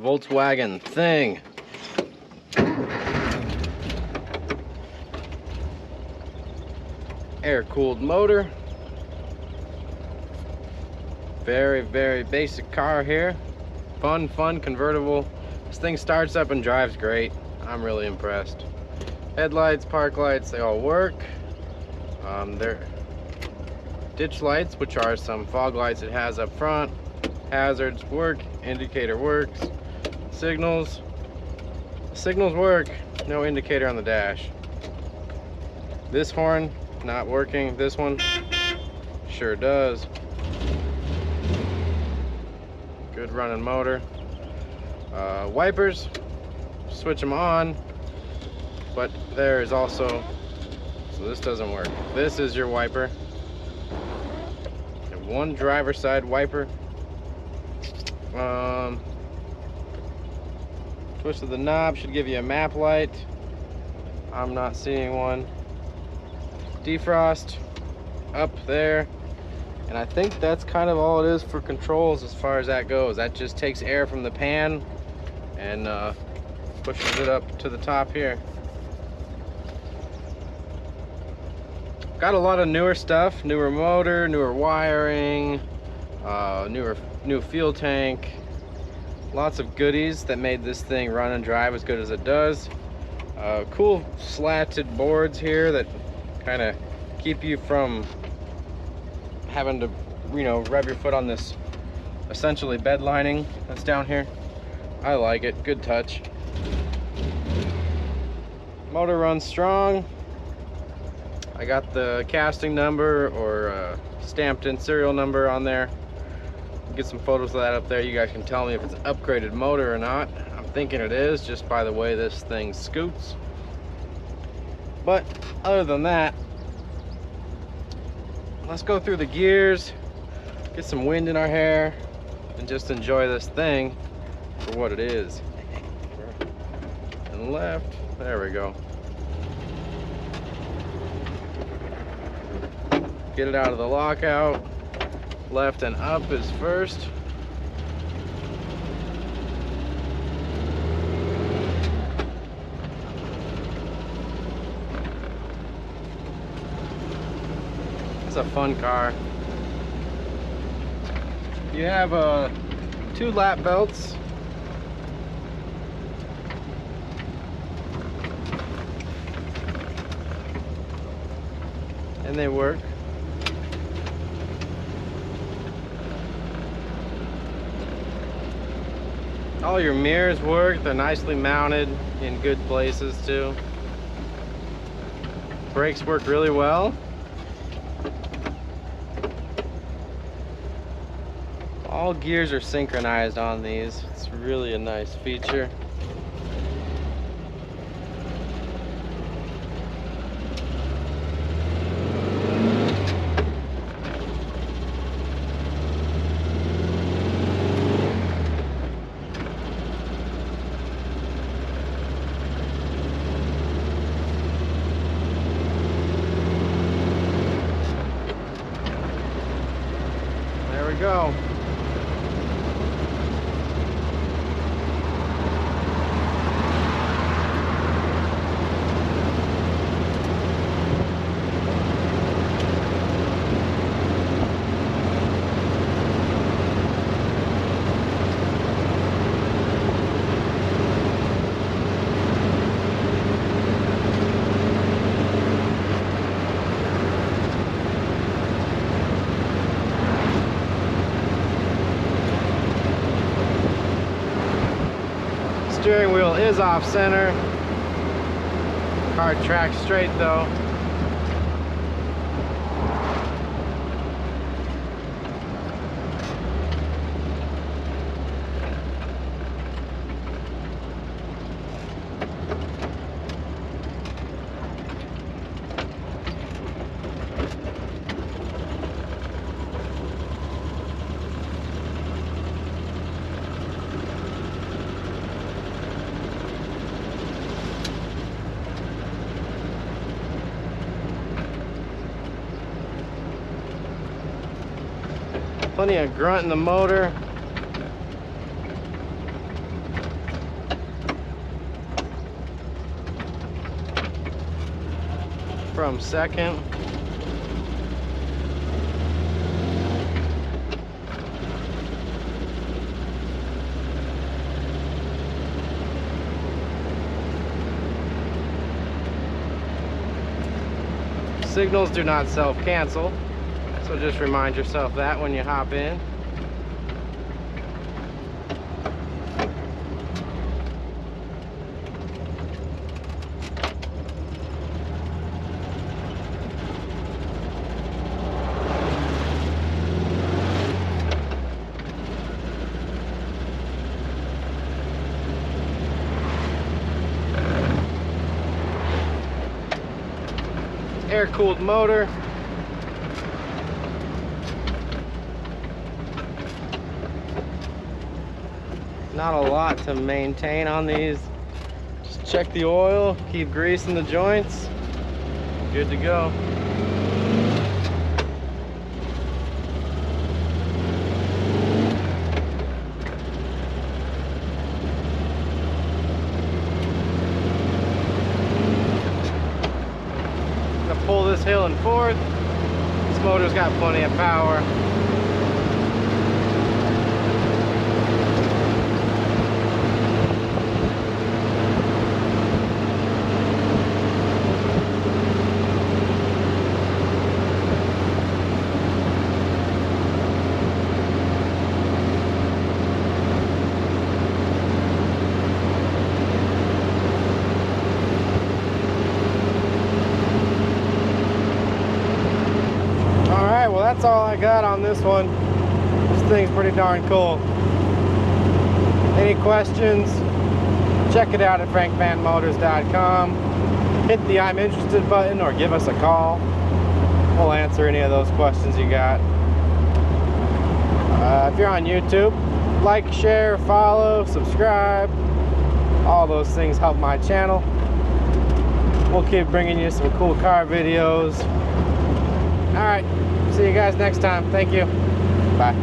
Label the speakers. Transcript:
Speaker 1: Volkswagen Thing. Air-cooled motor. Very, very basic car here. Fun convertible. This thing starts up and drives great. I'm really impressed. Headlights, park lights, they all work. They're ditch lights, which are some fog lights it has up front. Hazards work, indicator works. Signals work, no indicator on the dash. This horn, not working. This one sure does. Good running motor. Wipers, switch them on, but there is also, so this doesn't work. This is your wiper. You have one driver's side wiper. Twist of the knob should give you a map light. I'm not seeing one. Defrost up there. And I think that's kind of all it is for controls as far as that goes. That just takes air from the pan and pushes it up to the top here. Got a lot of newer stuff, newer motor, newer wiring, new fuel tank. Lots of goodies that made this thing run and drive as good as it does. Cool slatted boards here that kind of keep you from having to, rub your foot on this essentially bed lining that's down here. I like it, good touch. Motor runs strong. I got the casting number or stamped in serial number on there. Get some photos of that up there. You guys can tell me if it's an upgraded motor or not. I'm thinking it is, just by the way this thing scoots. But other than that, let's go through the gears, get some wind in our hair, and just enjoy this thing for what it is. And left, there we go. Get it out of the lockout. Left and up is first. It's a fun car. You have 2 lap belts. And they work. All your mirrors work. They're nicely mounted in good places too. Brakes work really well. All gears are synchronized on these. It's really a nice feature. There we go. Steering wheel is off center. Car tracks straight though. Plenty of grunt in the motor. from second. Signals do not self-cancel, so just remind yourself that when you hop in. Air-cooled motor. Not a lot to maintain on these. Just check the oil, keep greasing the joints. Good to go. Pull this hill and forth. This motor's got plenty of power. That's all I got on this one. This thing's pretty darn cool. Any questions? Check it out at frankmanmotors.com. Hit the I'm interested button or give us a call. We'll answer any of those questions you got. If you're on YouTube, like, share, follow, subscribe. All those things help my channel. We'll keep bringing you some cool car videos. All right. See you guys next time. Thank you. Bye.